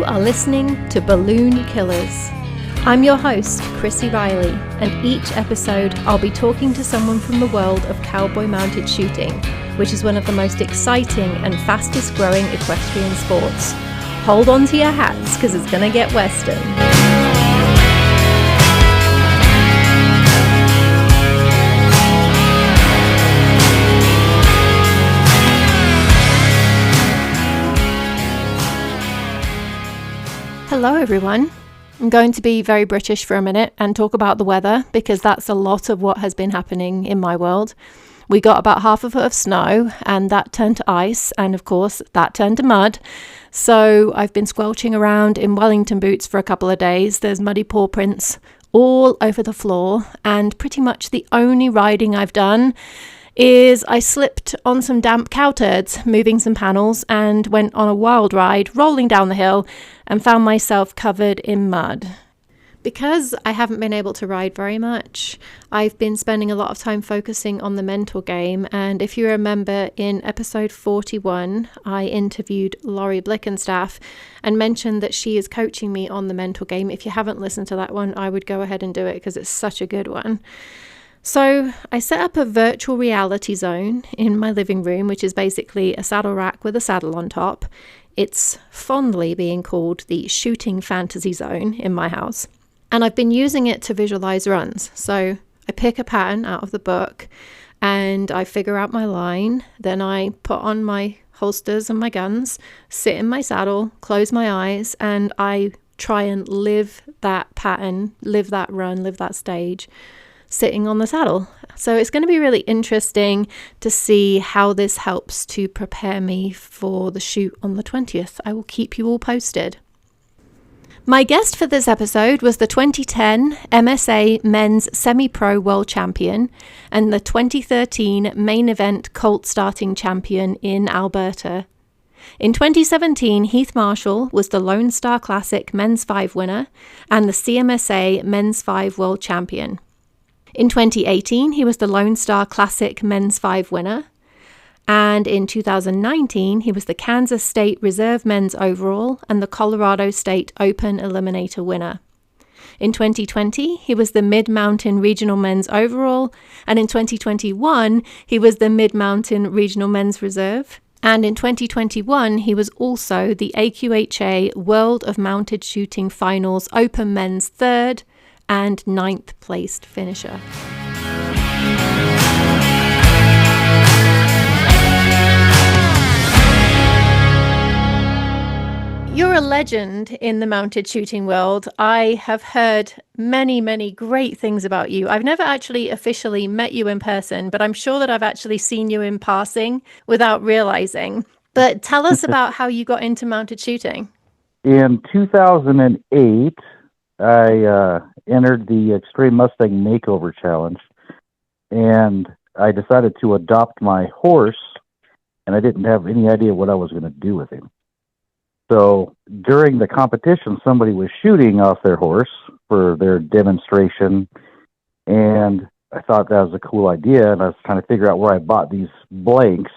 You are listening to Balloon Killers. I'm your host, Chrissy Riley, and each episode I'll be talking to someone from the world of cowboy mounted shooting, which is one of the most exciting and fastest growing equestrian sports. Hold on to your hats because it's going to get western. Hello everyone. I'm going to be very British for a minute and talk about the weather because that's a lot of what has been happening in my world. We got about half a foot of snow and that turned to ice, and of course that turned to mud. So I've been squelching around in Wellington boots for a couple of days. There's muddy paw prints all over the floor, and pretty much the only riding I've done is I slipped on some damp cow turds moving some panels and went on a wild ride rolling down the hill and found myself covered in mud. Because I haven't been able to ride very much, I've been spending a lot of time focusing on the mental game, and if you remember in episode 41 I interviewed Laurie Blickenstaff and mentioned that she is coaching me on the mental game. If you haven't listened to that one, I would go ahead and do it because it's such a good one. So I set up a virtual reality zone in my living room, which is basically a saddle rack with a saddle on top. It's fondly being called the shooting fantasy zone in my house. And I've been using it to visualize runs. So I pick a pattern out of the book and I figure out my line. Then I put on my holsters and my guns, sit in my saddle, close my eyes, and I try and live that pattern, live that run, live that stage, sitting on the saddle. So it's going to be really interesting to see how this helps to prepare me for the shoot on the 20th. I will keep you all posted. My guest for this episode was the 2010 MSA Men's Semi-Pro World Champion and the 2013 Main Event Colt Starting Champion in Alberta. In 2017, Heath Marshall was the Lone Star Classic Men's 5 winner and the CMSA Men's 5 World Champion. In 2018, he was the Lone Star Classic Men's 5 winner. And in 2019, he was the Kansas State Reserve Men's Overall and the Colorado State Open Eliminator winner. In 2020, he was the Mid-Mountain Regional Men's Overall. And in 2021, he was the Mid-Mountain Regional Men's Reserve. And in 2021, he was also the AQHA World of Mounted Shooting Finals Open Men's 3rd and 9th placed finisher. You're a legend in the mounted shooting world. I have heard many, many great things about you. I've never actually officially met you in person, but I'm sure that I've actually seen you in passing without realizing. But tell us about how you got into mounted shooting. In 2008, I entered the Extreme Mustang Makeover Challenge, and I decided to adopt my horse, and I didn't have any idea what I was going to do with him. So during the competition, somebody was shooting off their horse for their demonstration, and I thought that was a cool idea, and I was trying to figure out where I bought these blanks.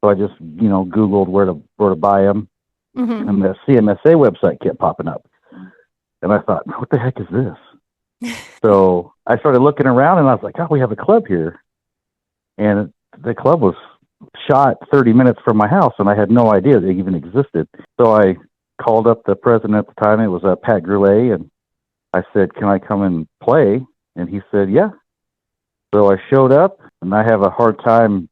So I just, Googled where to buy them, and the CMSA website kept popping up. And I thought, what the heck is this? So I started looking around, and I was like, oh, we have a club here. And the club was shot 30 minutes from my house, and I had no idea they even existed. So I called up the president at the time. It was Pat Goulet, and I said, can I come and play? And he said, yeah. So I showed up, and I have a hard time,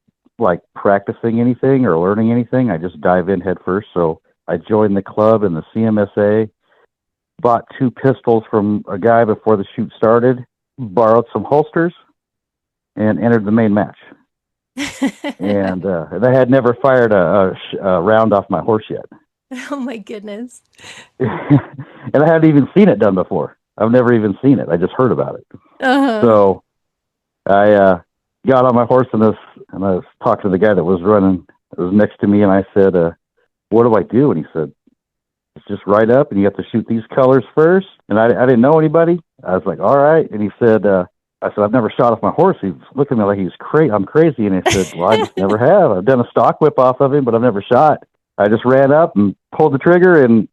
practicing anything or learning anything. I just dive in head first. So I joined the club and the CMSA, bought 2 pistols from a guy before the shoot started, borrowed some holsters, and entered the main match. And I had never fired a round off my horse yet. Oh, my goodness. And I hadn't even seen it done before. I've never even seen it. I just heard about it. Uh-huh. So I got on my horse and I was talking to the guy that was running. It was next to me, and I said, what do I do? And he said, it's just right up, and you have to shoot these colors first. And I didn't know anybody. I was like, all right. And he said, I said, I've never shot off my horse. He looked at me like he was I'm crazy. And he said, well, I just never have. I've done a stock whip off of him, but I've never shot. I just ran up and pulled the trigger, and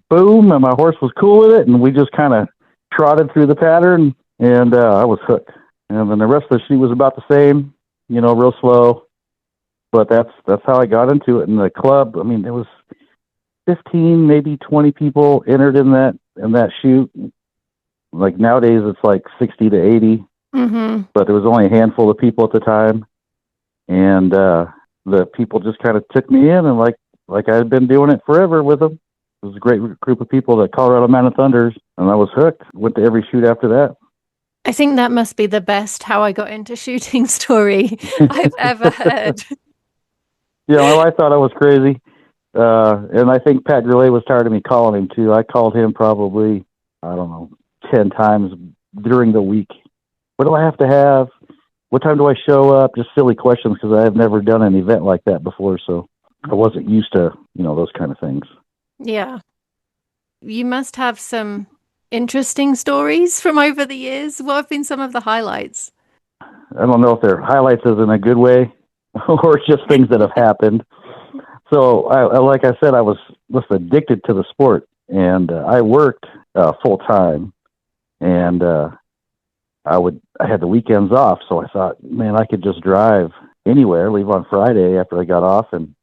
boom, and my horse was cool with it, and we just kind of trotted through the pattern, and I was hooked. And then the rest of the shoot was about the same, real slow. But that's how I got into it. In the club, I mean, there was 15, maybe 20 people entered in that shoot. Like nowadays, it's like 60 to 80. Mm-hmm. But there was only a handful of people at the time, and the people just kind of took me in, and like I had been doing it forever with them. It was a great group of people, the Colorado Mountain Thunders, and I was hooked. Went to every shoot after that. I think that must be the best how I got into shooting story I've ever heard. Yeah, my wife thought I was crazy, and I think Pat Goulet was tired of me calling him too. I called him probably, I don't know, 10 times during the week. What do I have to have? What time do I show up? Just silly questions because I have never done an event like that before, so I wasn't used to, those kind of things. Yeah. You must have some interesting stories from over the years. What have been some of the highlights? I don't know if they're highlights as in a good way or just things that have happened. So, like I said, I was addicted to the sport, and I worked full time, and I had the weekends off, so I thought, man, I could just drive anywhere, leave on Friday after I got off, and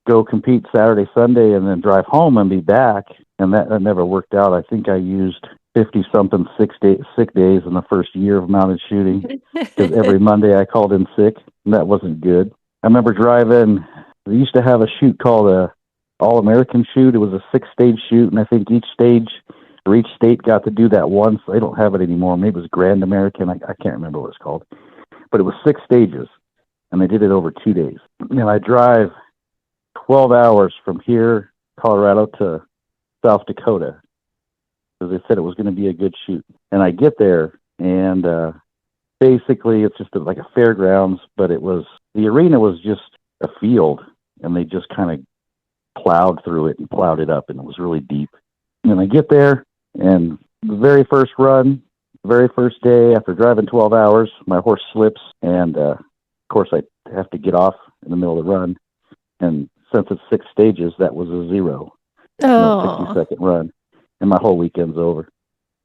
go compete Saturday, Sunday, and then drive home and be back. And that never worked out. I think I used 50-something sick days in the first year of mounted shooting because every Monday I called in sick, and that wasn't good. I remember driving. We used to have a shoot called a All-American shoot. It was a 6-stage shoot, and I think each state got to do that once. They don't have it anymore. Maybe it was Grand American. I can't remember what it's called. But it was 6 stages, and they did it over 2 days. And I drive 12 hours from here, Colorado, to South Dakota, because they said it was going to be a good shoot. And I get there, and basically it's just like a fairgrounds, but the arena was just a field, and they just kind of plowed through it and plowed it up, and it was really deep. And I get there, and the very first run, very first day, after driving 12 hours, my horse slips, and of course I have to get off in the middle of the run. And since it's 6 stages, that was a 0. No 60-second run, and my whole weekend's over.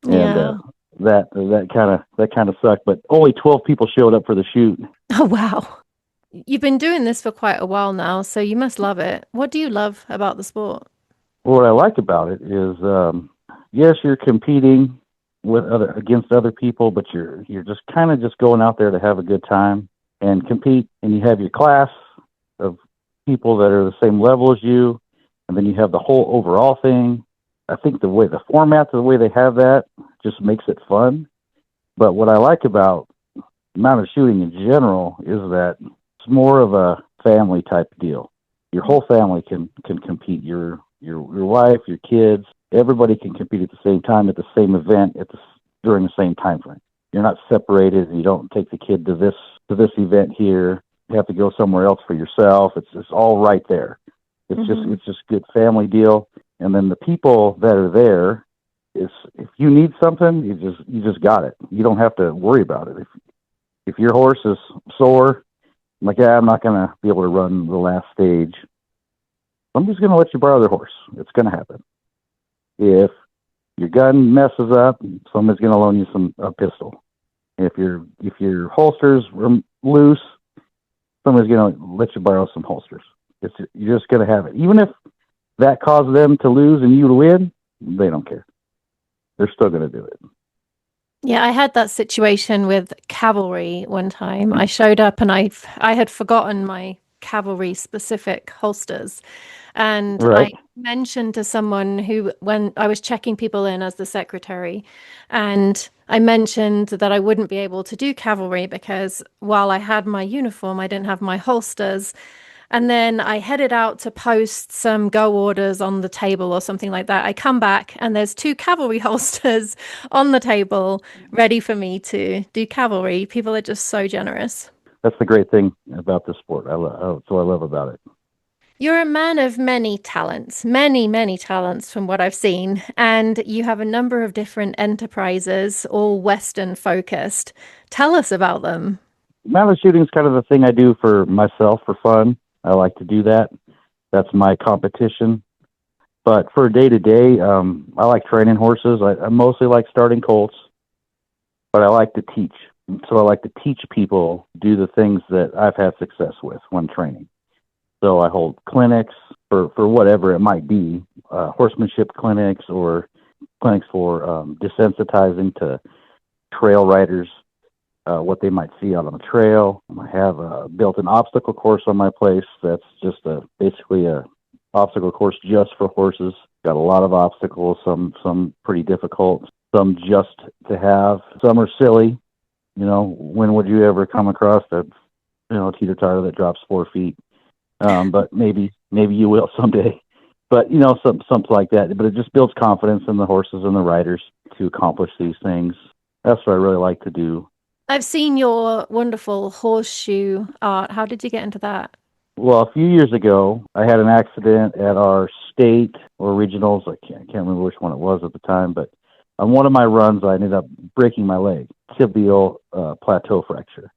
Yeah. And that kind of sucked. But only 12 people showed up for the shoot. Oh, wow. You've been doing this for quite a while now, so you must love it. What do you love about the sport? What I like about it is, yes, you're competing against other people, but you're just kind of just going out there to have a good time and compete. And you have your class of people that are the same level as you, and then you have the whole overall thing. I think the way they have that just makes it fun. But what I like about mounted shooting in general is that it's more of a family type deal. Your whole family can compete. Your wife, your kids, everybody can compete at the same time at the same event during the same time frame. You're not separated. You don't take the kid to this event here. You have to go somewhere else for yourself. It's all right there. It's just good family deal. And then the people that are there, if you need something, you just got it. You don't have to worry about it. If your horse is sore, I'm like, I'm not going to be able to run the last stage. Somebody's going to let you borrow their horse. It's going to happen. If your gun messes up, somebody's going to loan you a pistol. If your holsters are loose, somebody's going to let you borrow some holsters. You're just going to have it. Even if that caused them to lose and you to win, they don't care. They're still going to do it. Yeah, I had that situation with cavalry one time. I showed up and I had forgotten my cavalry specific holsters. And Right. I mentioned to someone when I was checking people in as the secretary, and I mentioned that I wouldn't be able to do cavalry because while I had my uniform, I didn't have my holsters. And then I headed out to post some go orders on the table or something like that. I come back and there's 2 cavalry holsters on the table ready for me to do cavalry. People are just so generous. That's the great thing about this sport. That's what I love about it. You're a man of many talents, many, many talents from what I've seen, and you have a number of different enterprises, all Western focused. Tell us about them. Mounted shooting is kind of the thing I do for myself for fun. I like to do that. That's my competition. But for day to day, I like training horses. I mostly like starting colts, but I like to teach. So I like to teach people do the things that I've had success with when training. So I hold clinics for whatever it might be, horsemanship clinics or clinics for desensitizing to trail riders, what they might see out on the trail. I have built an obstacle course on my place that's just basically a obstacle course just for horses. Got a lot of obstacles, some pretty difficult, some just to have, some are silly. When would you ever come across a teeter-totter that drops 4 feet? But maybe you will someday. But something like that. But it just builds confidence in the horses and the riders to accomplish these things. That's what I really like to do. I've seen your wonderful horseshoe art. How did you get into that? Well, a few years ago, I had an accident at our state or regionals. I can't remember which one it was at the time, but on one of my runs, I ended up breaking my leg, tibial plateau fracture,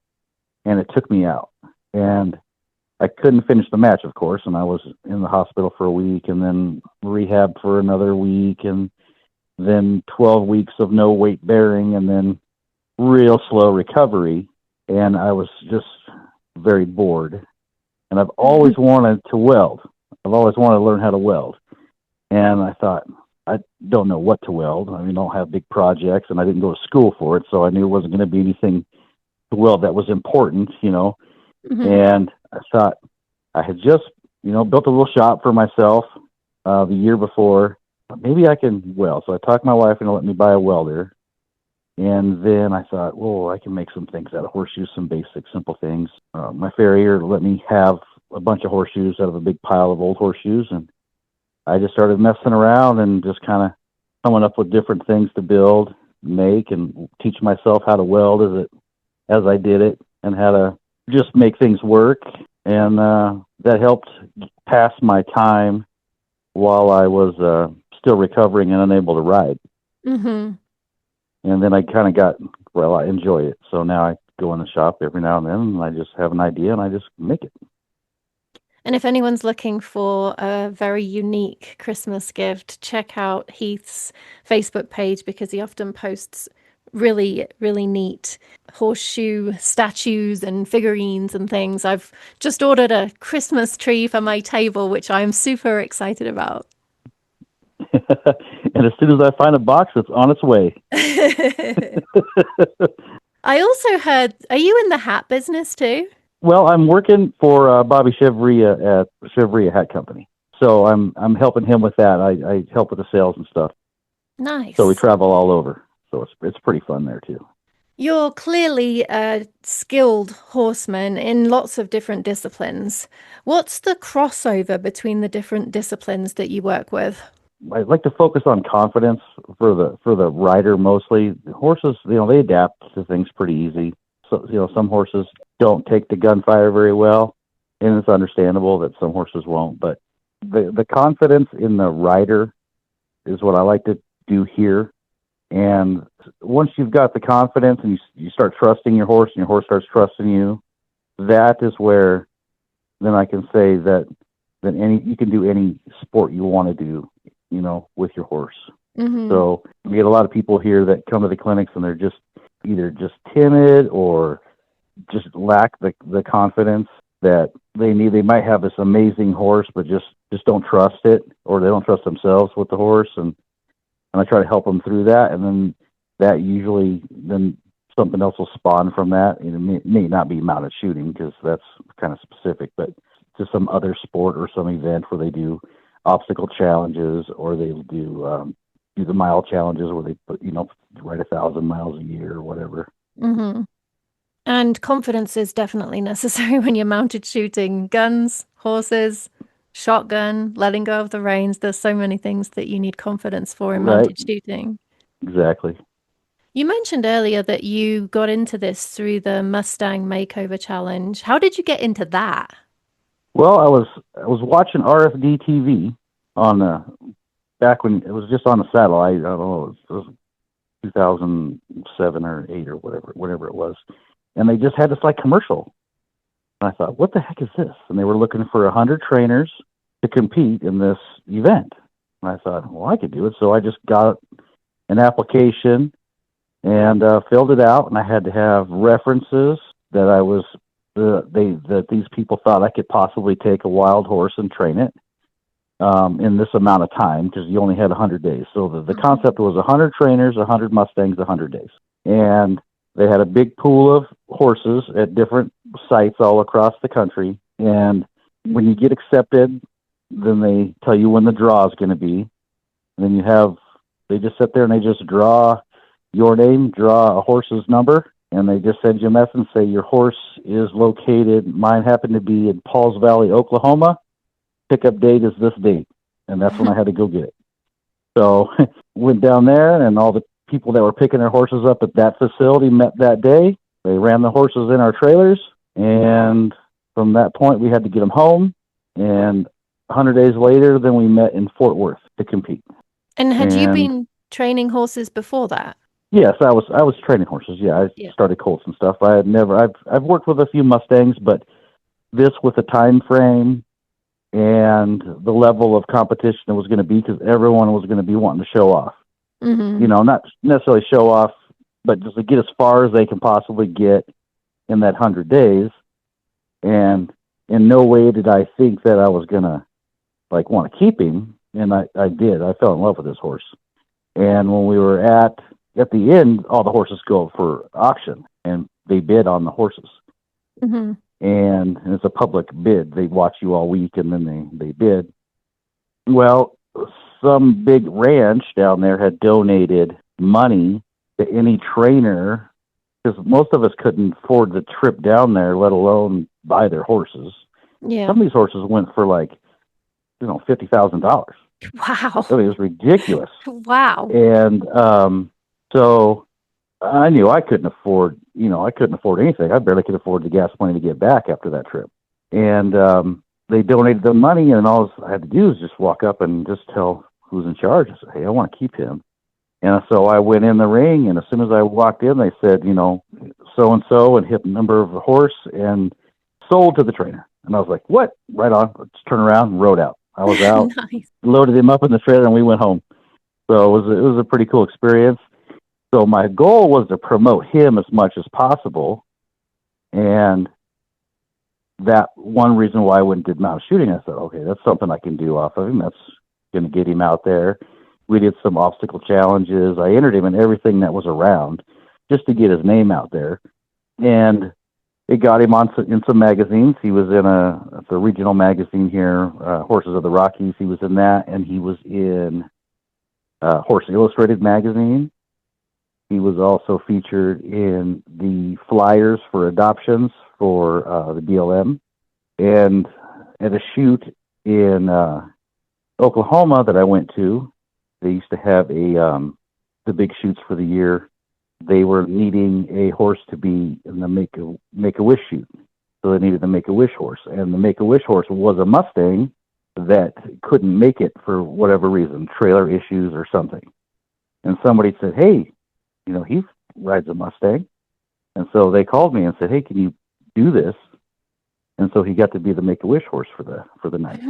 and it took me out. And I couldn't finish the match, of course, and I was in the hospital for a week, and then rehab for another week, and then 12 weeks of no weight bearing, and then real slow recovery. And I was just very bored. And I've always wanted to weld. I've always wanted to learn how to weld. And I thought, I don't know what to weld. I don't have big projects, and I didn't go to school for it, so I knew it wasn't going to be anything to weld that was important, And I thought I had just, built a little shop for myself the year before. Maybe I can weld. So I talked my wife into letting me buy a welder. And then I thought, well, I can make some things out of horseshoes, some basic, simple things. My farrier let me have a bunch of horseshoes out of a big pile of old horseshoes. And I just started messing around and just kind of coming up with different things to build, make, and teach myself how to weld as I did it and how to just make things work. And that helped pass my time while I was still recovering and unable to ride. Mm-hmm. And then I kind of I enjoy it. So now I go in the shop every now and then, and I just have an idea, and I just make it. And if anyone's looking for a very unique Christmas gift, check out Heath's Facebook page because he often posts really, really neat horseshoe statues and figurines and things. I've just ordered a Christmas tree for my table, which I'm super excited about. And as soon as I find a box, it's on its way. I also heard, are you in the hat business too? Well, I'm working for Bobby Chevria at Chevria Hat Company. So I'm helping him with that. I help with the sales and stuff. Nice. So we travel all over. So it's pretty fun there too. You're clearly a skilled horseman in lots of different disciplines. What's the crossover between the different disciplines that you work with? I like to focus on confidence for the rider mostly. Horses, they adapt to things pretty easy. So, some horses don't take to gunfire very well, and it's understandable that some horses won't. But the confidence in the rider is what I like to do here. And once you've got the confidence and you start trusting your horse and your horse starts trusting you, that is where then I can say that you can do any sport you want to do, with your horse. Mm-hmm. So we get a lot of people here that come to the clinics and they're just either just timid or just lack the confidence that they need. They might have this amazing horse, but just don't trust it, or they don't trust themselves with the horse. And I try to help them through that. And then that usually, then something else will spawn from that. It may not be mounted shooting because that's kind of specific, but just some other sport or some event where they do obstacle challenges, or they do the mile challenges where they put, ride 1,000 miles a year or whatever. Mm-hmm. And confidence is definitely necessary when you're mounted shooting. Guns, horses, shotgun, letting go of the reins. There's so many things that you need confidence for in mounted shooting. Exactly. You mentioned earlier that you got into this through the Mustang Makeover Challenge. How did you get into that? Well, I was watching RFD TV on back when it was just on the satellite. I don't know, it was 2007 or 8 or whatever it was, and they just had this commercial. And I thought, what the heck is this? And they were looking for 100 trainers to compete in this event. And I thought, well, I could do it. So I just got an application and filled it out, and I had to have references that I was that these people thought I could possibly take a wild horse and train it in this amount of time, because you only had 100 days. So the concept was 100 trainers, 100 Mustangs, 100 days. And they had a big pool of horses at different sites all across the country. And when you get accepted, then they tell you when the draw is going to be. And then they just sit there and they just draw your name, draw a horse's number, and they just send you a message and say your horse is located. Mine happened to be in Pauls Valley, Oklahoma. Pickup date is this date. And that's when I had to go get it. So went down there, and all the people that were picking their horses up at that facility met that day. They ran the horses in our trailers, and from that point, we had to get them home. And 100 days later, then we met in Fort Worth to compete. And had you been training horses before that? Yes, I was training horses. Yeah, I started colts and stuff. I've worked with a few Mustangs, but this with the time frame and the level of competition it was going to be, because everyone was going to be wanting to show off. Mm-hmm. You know, not necessarily show off, but just to get as far as they can possibly get in that 100 days. And in no way did I think that I was going to want to keep him. And I did. I fell in love with this horse. And when we were at the end, all the horses go for auction, and they bid on the horses. Mm-hmm. And it's a public bid. They watch you all week, and then they bid. Well, some big ranch down there had donated money to any trainer, because most of us couldn't afford the trip down there, let alone buy their horses. Yeah. Some of these horses went for $50,000. Wow. I mean, it was ridiculous. Wow. And so I knew I couldn't afford anything. I barely could afford the gas money to get back after that trip. And they donated the money, and all I had to do was just walk up and just tell who's in charge. I said, hey, I want to keep him. And so I went in the ring, and as soon as I walked in, they said, so-and-so, and hit the number of the horse and sold to the trainer. And I was like, what? Right on. Let's turn around and rode out. I was out, Nice. Loaded him up in the trailer, and we went home. So it was a pretty cool experience. So my goal was to promote him as much as possible. And that one reason why I went and did mount shooting, I said, okay, that's something I can do off of him. That's going to get him out there. We did some obstacle challenges. I entered him in everything that was around just to get his name out there. And it got him in some magazines. He was in a regional magazine here, Horses of the Rockies. He was in that, and he was in Horse Illustrated magazine. He was also featured in the flyers for adoptions for the BLM. And at a shoot in Oklahoma that I went to, they used to have the big shoots for the year. They were needing a horse to be in the Make-A-Wish shoot. So they needed the Make-A-Wish horse. And the Make-A-Wish horse was a Mustang that couldn't make it for whatever reason, trailer issues or something. And somebody said, hey, he rides a Mustang. And so they called me and said, hey, can you do this? And so he got to be the Make-A-Wish horse for the night,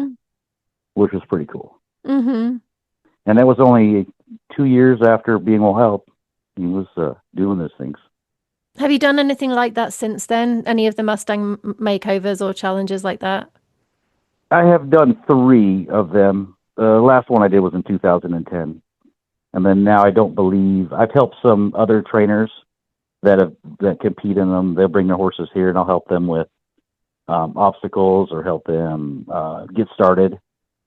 which was pretty cool. Mm-hmm. And that was only 2 years after being wild. He was doing those things. Have you done anything like that since then? Any of the Mustang makeovers or challenges like that? I have done 3 of them. The last one I did was in 2010. And then now I've helped some other trainers that compete in them. They'll bring their horses here, and I'll help them with obstacles or help them get started.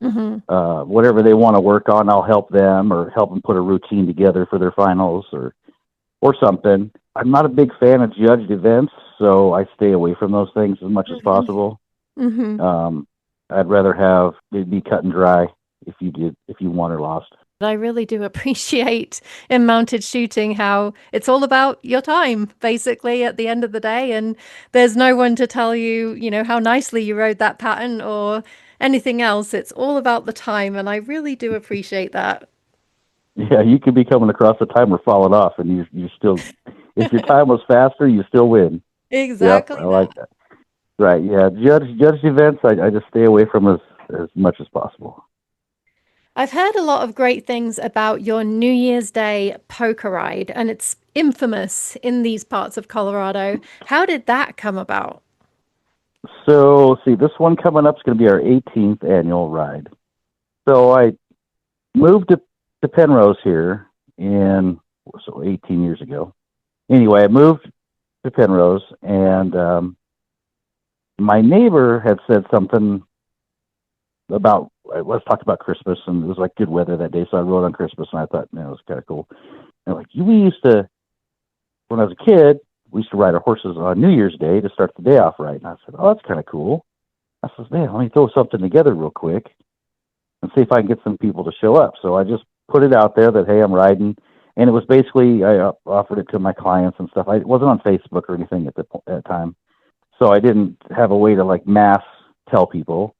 Mm-hmm. Whatever they want to work on, I'll help them or help them put a routine together for their finals or something. I'm not a big fan of judged events, so I stay away from those things as much as possible. Mm-hmm. I'd rather have it be cut and dry if you won or lost. I really do appreciate in mounted shooting how it's all about your time, basically, at the end of the day. And there's no one to tell you, how nicely you rode that pattern or anything else. It's all about the time. And I really do appreciate that. Yeah, you could be coming across a timer falling off, and you still, if your time was faster, you still win. Exactly. Yep, I like that. Right, yeah. Judged events, I just stay away from as much as possible. I've heard a lot of great things about your New Year's Day poker ride, and it's infamous in these parts of Colorado. How did that come about? So, see, this one coming up is going to be our 18th annual ride. So I moved to Penrose here in, so 18 years ago. Anyway, I moved to Penrose, and my neighbor had said something about, let's talk about Christmas, and it was like good weather that day, so I rode on Christmas, and I thought, man, it was kind of cool. And like, we used to, when I was a kid, we used to ride our horses on New Year's Day to start the day off right. And I said, oh, that's kind of cool. I said, man, let me throw something together real quick and see if I can get some people to show up. So I just put it out there that, hey, I'm riding. And it was basically, I offered it to my clients and stuff. I wasn't on Facebook or anything at that time. So I didn't have a way to like mass tell people.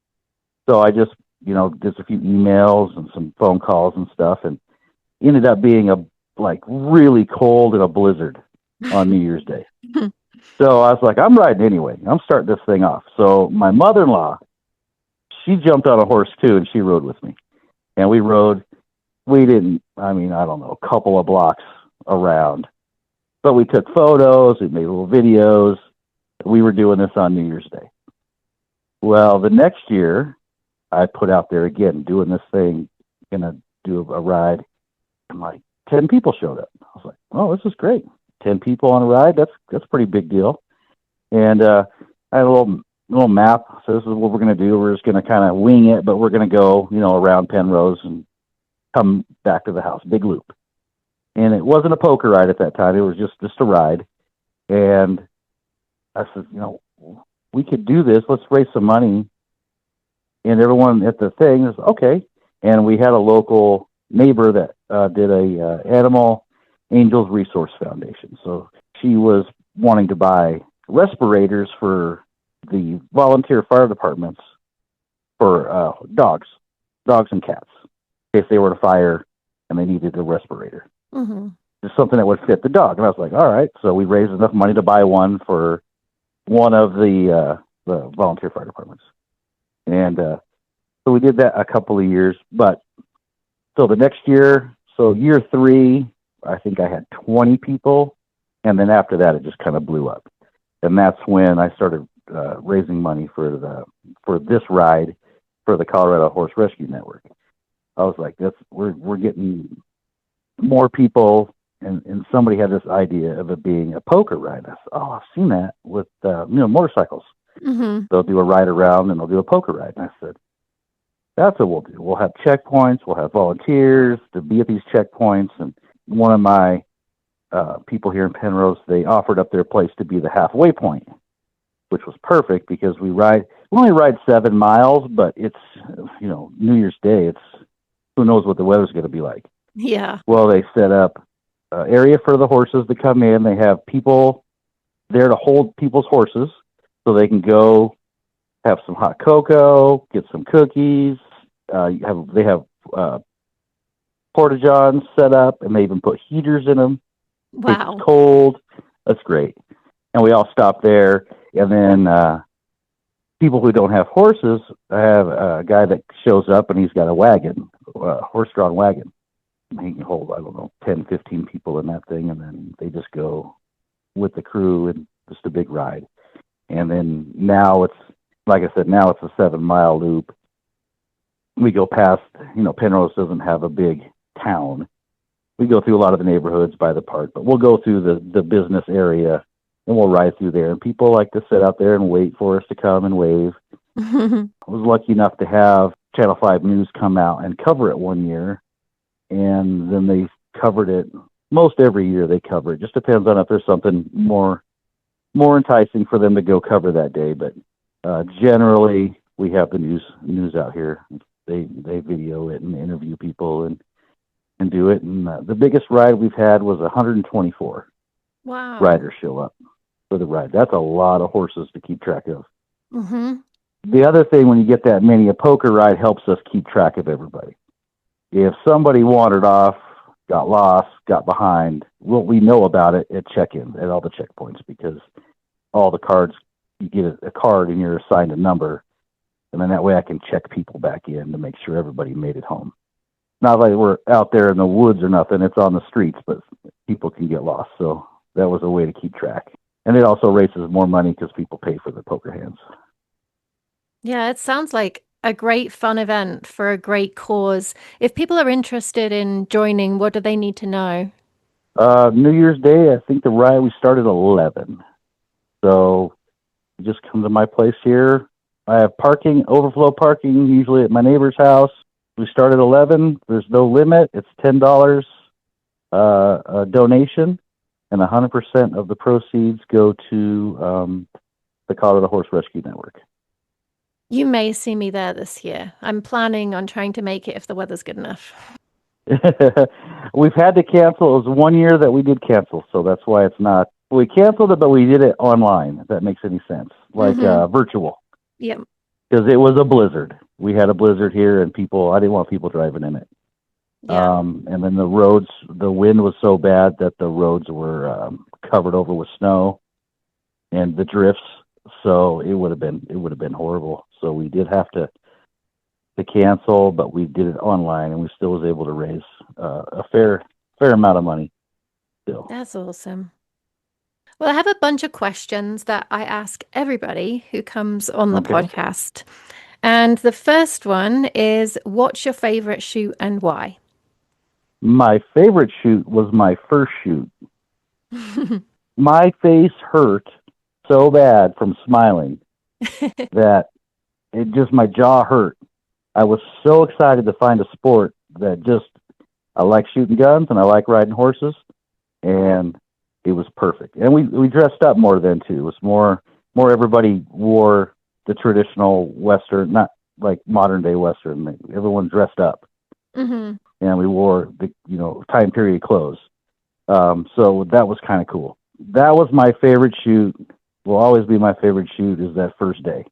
So I just, did a few emails and some phone calls and stuff, and ended up being really cold and a blizzard on New Year's Day. So I was like, I'm riding anyway. I'm starting this thing off. So my mother-in-law, she jumped on a horse too, and she rode with me. And we rode, I don't know, a couple of blocks around. But we took photos, we made little videos. We were doing this on New Year's Day. Well, the next year, I put out there again, doing this thing, gonna do a ride, and like 10 people showed up. I was like, oh, this is great. 10 people on a ride, that's a pretty big deal. And I had a little map. So this is what we're going to do. We're just going to kind of wing it, but we're going to go, around Penrose and come back to the house, big loop. And it wasn't a poker ride at that time. It was just a ride. And I said, we could do this. Let's raise some money. And everyone at the thing is okay. And we had a local neighbor that did a Animal Angels Resource Foundation. So she was wanting to buy respirators for the volunteer fire departments for dogs and cats, in case they were to fire and they needed a respirator. Mm-hmm. Just something that would fit the dog. And I was like, all right. So we raised enough money to buy one for one of the volunteer fire departments. And so we did that a couple of years. But so the next year, so year 3, I think I had 20 people. And then after that, it just kind of blew up. And that's when I started raising money for this ride for the Colorado Horse Rescue Network. I was like, we're getting more people, and somebody had this idea of it being a poker ride. I said, oh, I've seen that with motorcycles. Mm-hmm. They'll do a ride around and they'll do a poker ride. And I said, that's what we'll do. We'll have checkpoints. We'll have volunteers to be at these checkpoints. And one of my people here in Penrose, they offered up their place to be the halfway point, which was perfect because we only ride 7 miles, but it's, New Year's Day, who knows what the weather's going to be like. Yeah. Well, they set up an area for the horses to come in. They have people there to hold people's horses so they can go have some hot cocoa, get some cookies. They have porta-johns set up, and they even put heaters in them. Wow. It's cold. That's great. And we all stop there. And then people who don't have horses, I have a guy that shows up, and he's got a wagon, a horse-drawn wagon. And he can hold, 10, 15 people in that thing, and then they just go with the crew and just a big ride. And then now it's, like I said, now it's a 7-mile loop. We go past, Penrose doesn't have a big town. We go through a lot of the neighborhoods by the park, but we'll go through the business area and we'll ride through there. And people like to sit out there and wait for us to come and wave. I was lucky enough to have Channel 5 News come out and cover it one year. And then they covered it most every year. They cover it. Just depends on if there's something more enticing for them to go cover that day. But generally, we have the news out here. They video it and interview people and do it. And the biggest ride we've had was 124 Wow. riders show up for the ride. That's a lot of horses to keep track of. Mm-hmm. The other thing, when you get that many, a poker ride helps us keep track of everybody. If somebody wandered off, got lost, got behind, we know about it at check-in, at all the checkpoints, because all the cards, you get a card and you're assigned a number, and then that way I can check people back in to make sure everybody made it home. Not like we're out there in the woods or nothing. It's on the streets, but people can get lost. So that was a way to keep track. And it also raises more money because people pay for the poker hands. Yeah, it sounds like a great fun event for a great cause. If people are interested in joining, what do they need to know? New Year's Day, I think the riot we started at 11. So you just come to my place here. I have parking, overflow parking, usually at my neighbor's house. We start at 11. There's no limit. It's $10 a donation, and 100% of the proceeds go to the Colorado Horse Rescue Network. You may see me there this year. I'm planning on trying to make it if the weather's good enough. We've had to cancel. It was 1 year that we did cancel, so that's why it's not. We canceled it, but we did it online, if that makes any sense, like virtual. Yep. Because it was a blizzard. We had a blizzard here, and I didn't want people driving in it. Yeah. And then the wind was so bad that the roads were covered over with snow and the drifts. So it would have been horrible. So we did have to cancel, but we did it online, and we still was able to raise a fair amount of money still. That's awesome. Well, I have a bunch of questions that I ask everybody who comes on the podcast. And the first one is, what's your favorite shoot and why? My favorite shoot was my first shoot. My face hurt so bad from smiling that my jaw hurt. I was so excited to find a sport that I like shooting guns and I like riding horses, and it was perfect. And we dressed up more then too. It was more everybody wore the traditional Western, not like modern day Western. Everyone dressed up. Mm-hmm. And we wore the time period clothes. So that was kind of cool. That was my favorite shoot. Will always be my favorite shoot is that first day,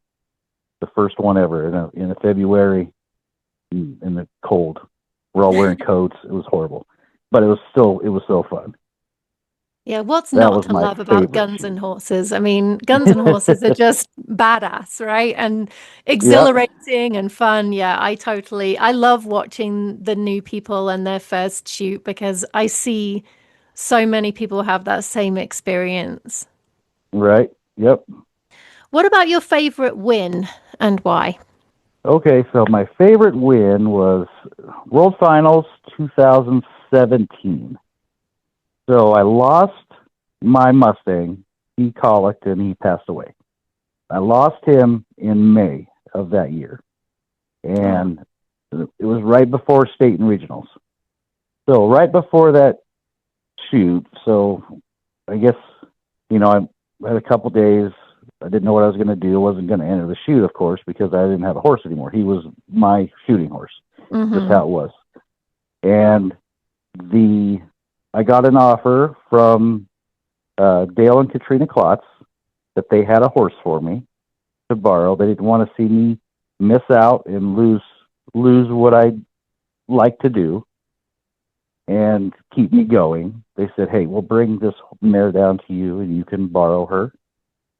the first one ever in a February in the cold. We're all wearing coats. It was horrible, but it was so fun. Yeah, what's not to love about guns and horses? I mean, guns and horses are just badass, right? And exhilarating and fun. Yeah, I love watching the new people and their first shoot because I see so many people have that same experience. Right. Yep. What about your favorite win and why? Okay, so my favorite win was World Finals 2017. So I lost my Mustang. He colicked and he passed away. I lost him in May of that year. And it was right before state and regionals. So right before that shoot, so I guess, I had a couple days. I didn't know what I was going to do. I wasn't going to enter the shoot, of course, because I didn't have a horse anymore. He was my shooting horse. Just how it was. And I got an offer from Dale and Katrina Klotz that they had a horse for me to borrow. They didn't want to see me miss out and lose what I like to do and keep me going. They said, hey, we'll bring this mare down to you and you can borrow her.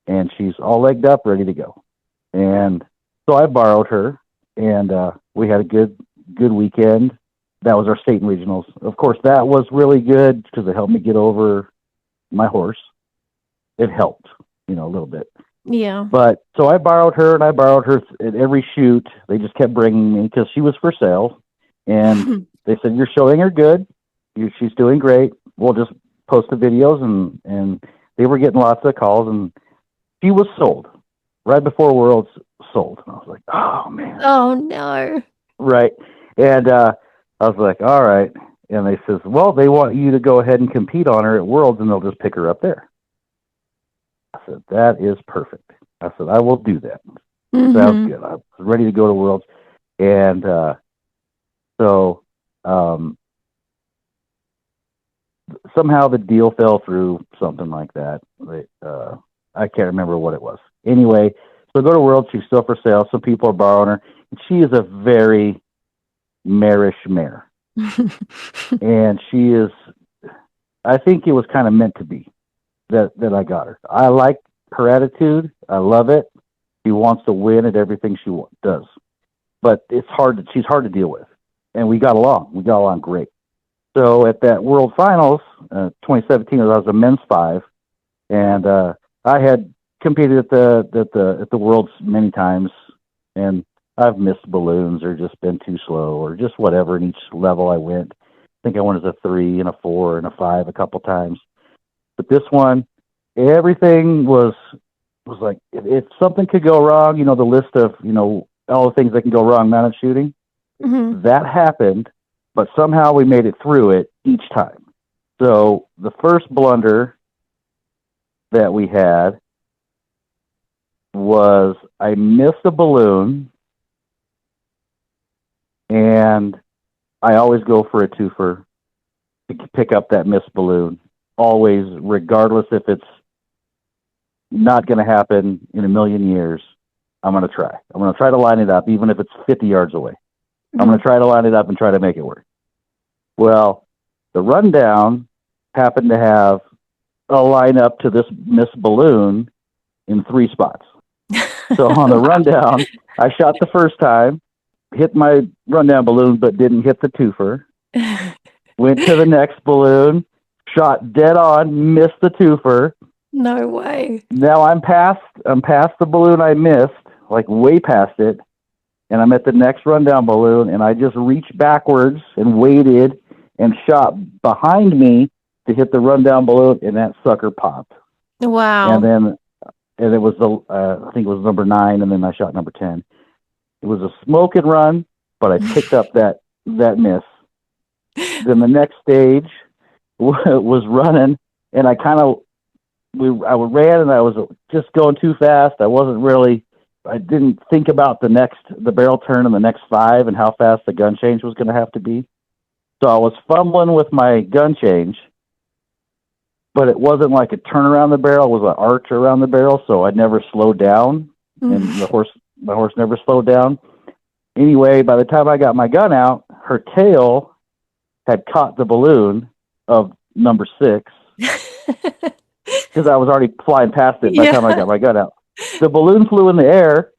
And she's all legged up, ready to go. And so I borrowed her, and we had a good weekend. That was our state and regionals. Of course, that was really good because it helped me get over my horse. It helped, a little bit. Yeah. But so I borrowed her, and I borrowed her at every shoot. They just kept bringing me because she was for sale. And they said, you're showing her good. She's doing great. We'll just post the videos. And they were getting lots of calls, and she was sold right before Worlds sold. And I was like, oh, man. Oh, no. Right. And I was like, all right. And they says, well, they want you to go ahead and compete on her at Worlds, and they'll just pick her up there. I said, that is perfect. I said, I will do that. Sounds good. I was ready to go to Worlds. And so somehow the deal fell through, something like that. I can't remember what it was. Anyway, so go to World. She's still for sale. Some people are borrowing her. She is a very marish mare. And she is, I think it was kind of meant to be that I got her. I like her attitude. I love it. She wants to win at everything she does. But she's hard to deal with. and we got along. We got along great. So at that World Finals, 2017, I was a men's 5, and I had competed at the Worlds many times, and I've missed balloons or just been too slow or just whatever. In each level I went, I think I went as a 3 and a 4 and a 5 a couple times. But this one, everything was like, if something could go wrong, the list of, all the things that can go wrong mounted shooting, that happened, but somehow we made it through it each time. So the first blunder that we had was I missed a balloon, and I always go for a twofer to pick up that missed balloon. Always, regardless if it's not going to happen in a million years, I'm going to try. I'm going to try to line it up, even if it's 50 yards away. I'm going to try to line it up and try to make it work. Well, the rundown happened to have a line up to this missed balloon in 3 spots. So on the rundown, I shot the first time, hit my rundown balloon, but didn't hit the twofer. Went to the next balloon, shot dead on, missed the twofer. No way. Now I'm past the balloon I missed, like way past it, and I'm at the next rundown balloon, and I just reached backwards and waited and shot behind me to hit the rundown balloon, and that sucker popped. Wow. And it was I think it was number 9, and then I shot number 10. It was a smoke and run, but I picked up that miss. Then the next stage was running, and I ran, and I was just going too fast. I didn't think about the barrel turn in the next 5 and how fast the gun change was going to have to be. So I was fumbling with my gun change, but it wasn't like a turn around the barrel. It was an arch around the barrel, so I never slowed down, and my horse never slowed down. Anyway, by the time I got my gun out, her tail had caught the balloon of number 6 because I was already flying past it by the time I got my gun out. The balloon flew in the air,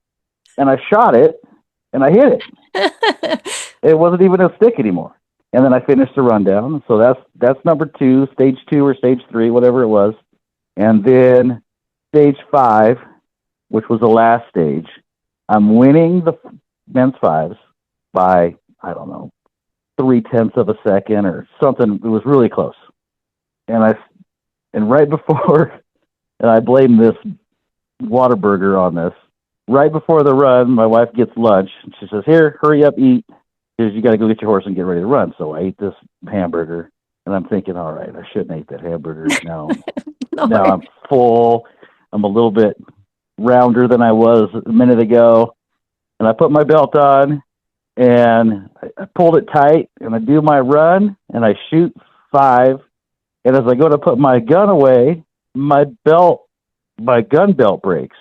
and I shot it, and I hit it. It wasn't even a stick anymore. And then I finished the rundown. So that's number 2, stage 2 or stage 3, whatever it was. And then stage 5, which was the last stage, I'm winning the men's 5s by, I don't know, 0.3 of a second or something. It was really close. And right before, and I blame this Whataburger on this, right before the run, my wife gets lunch. She says, "Here, hurry up, eat, because you got to go get your horse and get ready to run." So I ate this hamburger, and I'm thinking, all right, I shouldn't eat that hamburger. Now, now I'm full. I'm a little bit rounder than I was a minute ago. And I put my belt on, and I pulled it tight, and I do my run, and I shoot 5. And as I go to put my gun away, my gun belt breaks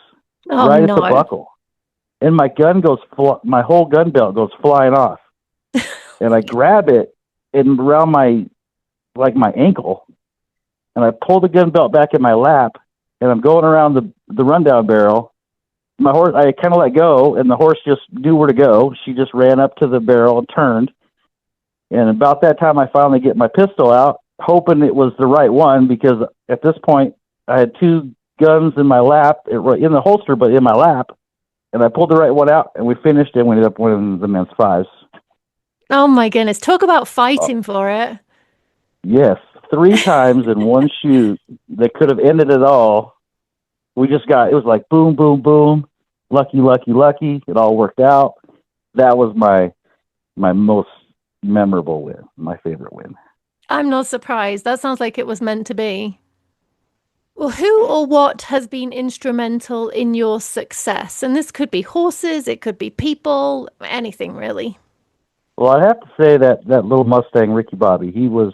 at the buckle, and my whole gun belt goes flying off. And I grab it and around my ankle, and I pull the gun belt back in my lap, and I'm going around the rundown barrel. My horse, I kind of let go, and the horse just knew where to go. She just ran up to the barrel and turned. And about that time, I finally get my pistol out, hoping it was the right one, because at this point, I had 2 guns in my lap, in the holster, but in my lap. And I pulled the right one out, and we finished, and we ended up winning the men's 5s. Oh, my goodness. Talk about fighting for it. Yes. 3 times in one shoot that could have ended it all. It was like boom, boom, boom. Lucky, lucky, lucky. It all worked out. That was my most memorable win, my favorite win. I'm not surprised. That sounds like it was meant to be. Well, who or what has been instrumental in your success? And this could be horses, it could be people, anything really. Well, I have to say that little Mustang, Ricky Bobby, he was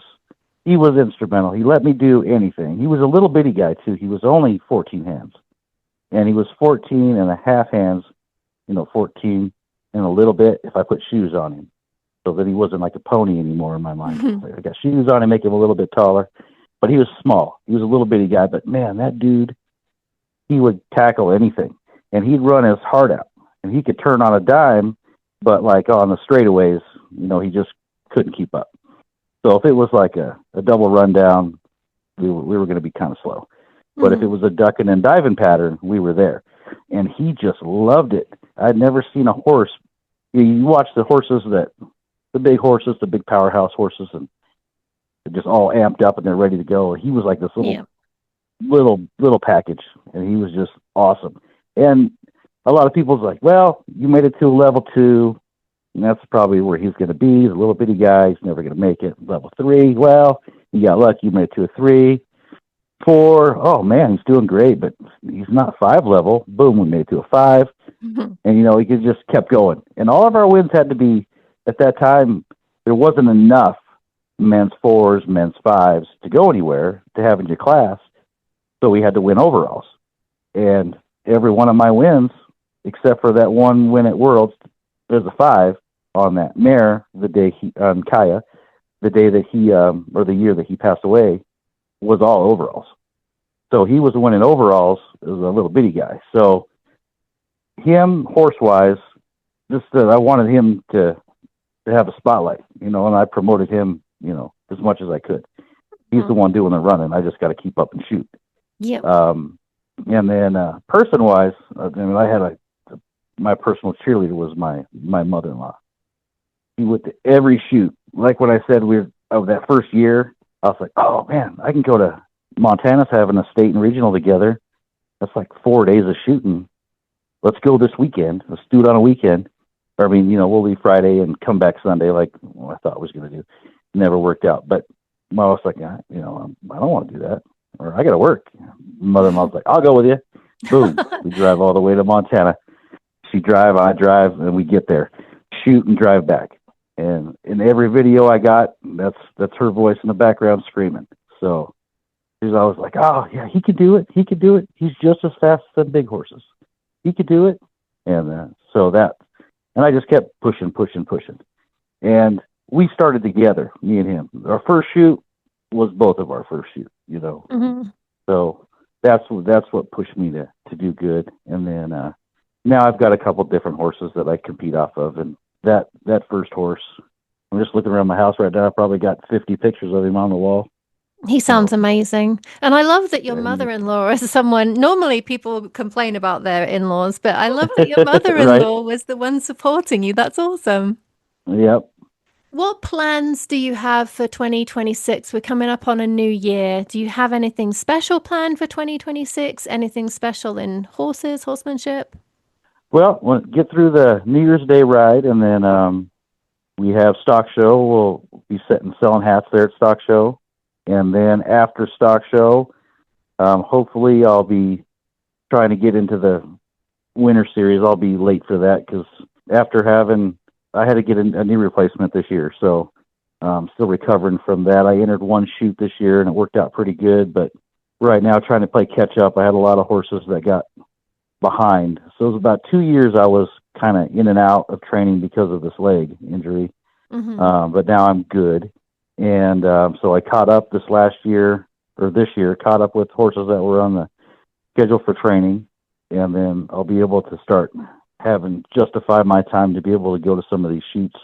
instrumental. He let me do anything. He was a little bitty guy, too. He was only 14 hands. And he was 14 and a half hands, 14 and a little bit if I put shoes on him. So that he wasn't like a pony anymore in my mind. I got shoes on him, make him a little bit taller. But he was small. He was a little bitty guy. But, man, that dude, he would tackle anything. And he'd run his heart out. And he could turn on a dime, but like on the straightaways, he just couldn't keep up. So if it was like a double rundown, we were going to be kind of slow. But if it was a ducking and diving pattern, we were there. And he just loved it. I'd never seen a horse. You watch the horses the big horses, the big powerhouse horses, and they're just all amped up and they're ready to go. He was like this little package, and he was just awesome. And a lot of people's like, well, you made it to level 2, and that's probably where he's going to be. He's a little bitty guy. He's never going to make it. Level 3, well, you got lucky. You made it to a 3. 4, oh man, he's doing great, but he's not 5 level. Boom, we made it to a 5. And, he just kept going. And all of our wins had to be, at that time, there wasn't enough men's 4s, men's 5s to go anywhere to have in your class. So we had to win overalls. And every one of my wins, except for that one win at Worlds, there's a 5 on that mare the day on Kaya, the day that he, or the year that he passed away, was all overalls. So he was winning overalls as a little bitty guy. So him, horse-wise, just I wanted him to have a spotlight, and I promoted him, as much as I could. He's the one doing the running. I just got to keep up and shoot. Yeah. And then person-wise, I had my personal cheerleader was my mother-in-law. He went to every shoot. Like when I said that first year, I was like, oh man, I can go to Montana's having a state and regional together. That's like 4 days of shooting. Let's go this weekend. Let's do it on a weekend. We'll leave Friday and come back Sunday like I thought I was going to do. Never worked out. But I was like, I don't want to do that. Or I got to work. Mother-in-law's like, I'll go with you. Boom. We drive all the way to Montana. She drive, I drive, and we get there. Shoot and drive back. And in every video I got, that's her voice in the background screaming. So she's always like, oh, yeah, he could do it. He could do it. He's just as fast as the big horses. He could do it. And and I just kept pushing. And we started together, me and him. Our first shoot was both of our first shoot, So that's what pushed me to do good. And then now I've got a couple different horses that I compete off of. And that first horse, I'm just looking around my house right now. I probably got 50 pictures of him on the wall. He sounds amazing. And I love that your mother-in-law is someone, normally people complain about their in-laws, but I love that your mother-in-law was the one supporting you. That's awesome. Yep. What plans do you have for 2026? We're coming up on a new year. Do you have anything special planned for 2026? Anything special in horsemanship? Well, we'll get through the New Year's Day ride, and then we have stock show. We'll be selling hats there at stock show. And then after stock show, hopefully I'll be trying to get into the winter series. I'll be late for that because I had to get a knee replacement this year. So I'm still recovering from that. I entered one shoot this year and it worked out pretty good, but right now trying to play catch up. I had a lot of horses that got behind. So it was about 2 years I was kind of in and out of training because of this leg injury. But now I'm good. And so I caught up this year, caught up with horses that were on the schedule for training. And then I'll be able to start justify my time to be able to go to some of these shoots.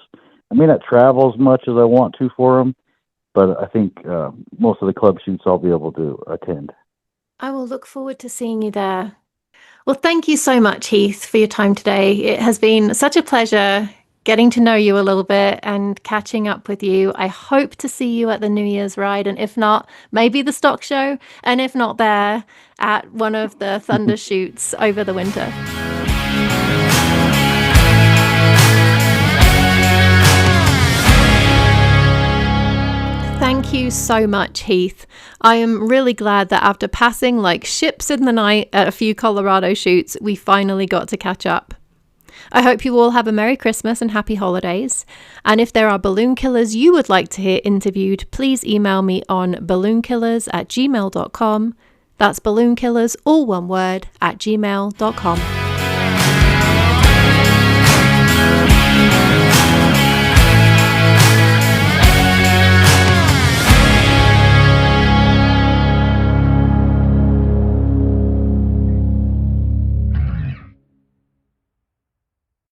I may not travel as much as I want to for them, but I think most of the club shoots I'll be able to attend. I will look forward to seeing you there. Well, thank you so much, Heath, for your time today. It has been such a pleasure getting to know you a little bit and catching up with you. I hope to see you at the New Year's ride, and if not, maybe the stock show, and if not there, at one of the Thunder shoots over the winter. Thank you so much, Heath. I am really glad that after passing like ships in the night at a few Colorado shoots, we finally got to catch up. I hope you all have a Merry Christmas and Happy Holidays. And if there are balloon killers you would like to hear interviewed, please email me on balloonkillers@gmail.com. That's balloonkillers, all one word, @gmail.com.